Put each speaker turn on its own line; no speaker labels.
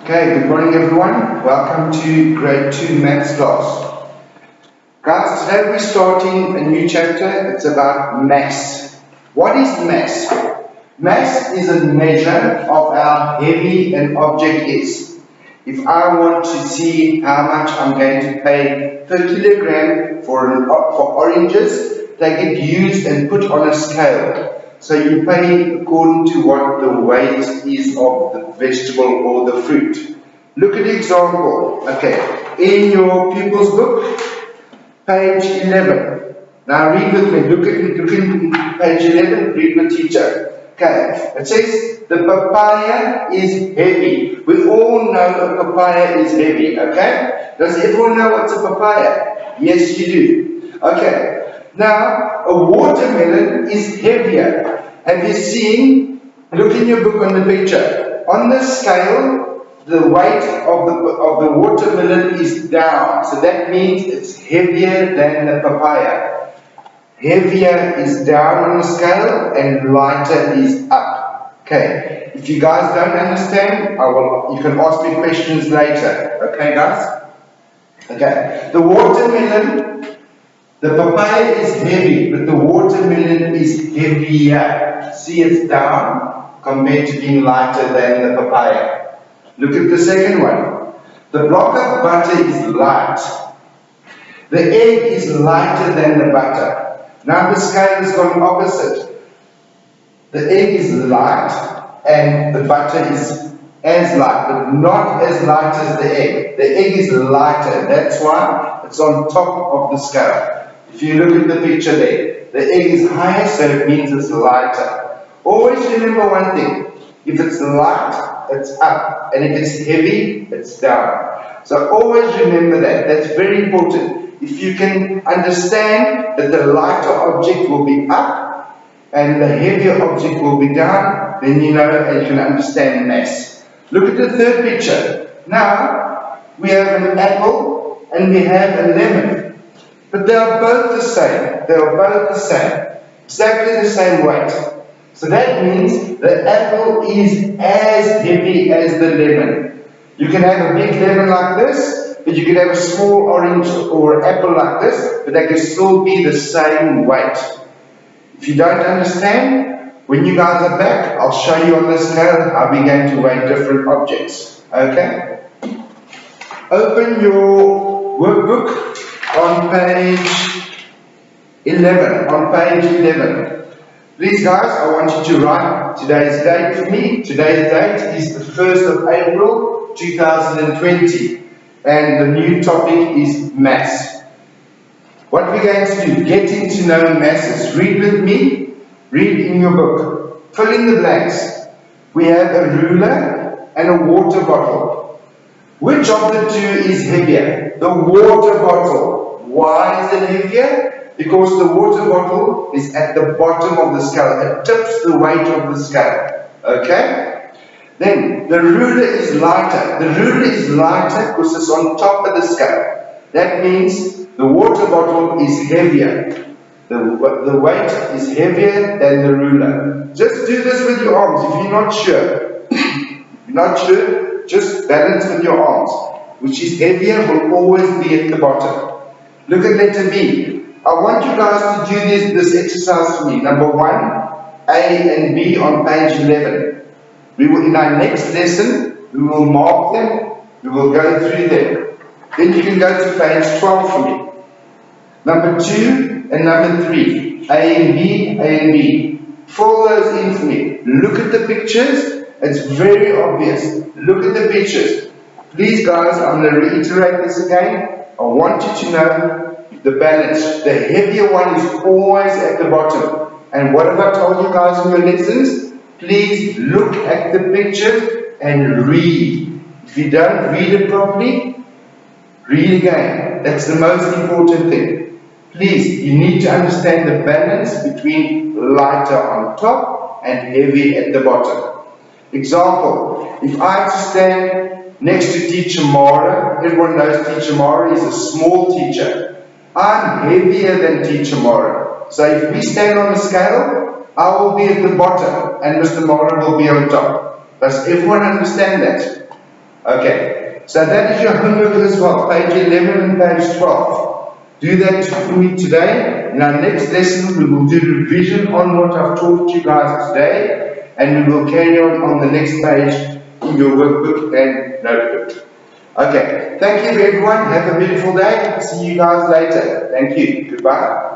Okay, good morning everyone. Welcome to grade 2 maths class. Guys, today we're starting a new chapter. It's about mass. What is mass? Mass is a measure of how heavy an object is. If I want to see how much I'm going to pay per kilogram for oranges, they get used and put on a scale. So you pay according to what the weight is of the vegetable or the fruit. Look at the example. Okay, in your pupil's book, page 11. Now read with me. Look at page 11. Read with teacher. Okay, it says the papaya is heavy. We all know a papaya is heavy. Okay, does everyone know what's a papaya? Yes, you do. Okay. Now, a watermelon is heavier. Have you seen? Look in your book on the picture. On the scale, the weight of the watermelon is down. So that means it's heavier than the papaya. Heavier is down on the scale and lighter is up. Okay. If you guys don't understand, you can ask me questions later. Okay, guys? Okay. The watermelon. The papaya is heavy, but the watermelon is heavier. See, it's down compared to being lighter than the papaya. Look at the second one. The block of butter is light. The egg is lighter than the butter. Now the scale has gone opposite. The egg is light and the butter is as light, but not as light as the egg. The egg is lighter. That's why it's on top of the scale. If you look at the picture there, the egg is higher, so it means it's lighter. Always remember one thing. If it's light, it's up. And if it's heavy, it's down. So always remember that. That's very important. If you can understand that the lighter object will be up and the heavier object will be down, then you know and you can understand mass. Look at the third picture. Now, we have an apple and we have a lemon. But they are both the same. They are both the same. Exactly the same weight. So that means the apple is as heavy as the lemon. You can have a big lemon like this, but you can have a small orange or apple like this, but they can still be the same weight. If you don't understand, when you guys are back, I'll show you on the scale how we're going to weigh different objects. Okay? Open your workbook on page 11. On page 11. Please guys, I want you to write today's date for me. Today's date is the 1st of April 2020. And the new topic is mass. What we're going to do, getting to know masses. Read with me. Read in your book. Fill in the blanks. We have a ruler and a water bottle. Which of the two is heavier? The water bottle. Why is it heavier? Because the water bottle is at the bottom of the scale. It tips the weight of the scale. Okay? Then the ruler is lighter. The ruler is lighter because it's on top of the scale. That means the water bottle is heavier. The weight is heavier than the ruler. Just do this with your arms. If you're not sure, just balance with your arms. Which is heavier will always be at the bottom. Look at letter B. I want you guys to do this exercise for me. Number 1, A and B on page 11. We will, in our next lesson, we will mark them. We will go through them. Then you can go to page 12 for me. Number 2 and number 3. A and B, A and B. Fill those in for me. Look at the pictures. It's very obvious. Look at the pictures. Please guys, I'm going to reiterate this again. I want you to know the balance. The heavier one is always at the bottom. And what have I told you guys in your lessons? Please look at the pictures and read. If you don't read it properly, read again. That's the most important thing. Please, you need to understand the balance between lighter on top and heavy at the bottom. Example, if I have to stand next to Teacher Mara, everyone knows Teacher Mara is a small teacher. I'm heavier than Teacher Mara. So if we stand on the scale, I will be at the bottom and Mr. Mara will be on top. Does everyone understand that? Okay, so that is your homework as well, page 11 and page 12. Do that for me today. In our next lesson, we will do revision on what I've taught you guys today, and we will carry on the next page in your workbook and notebook. Okay, thank you everyone. Have a beautiful day. See you guys later. Thank you. Goodbye.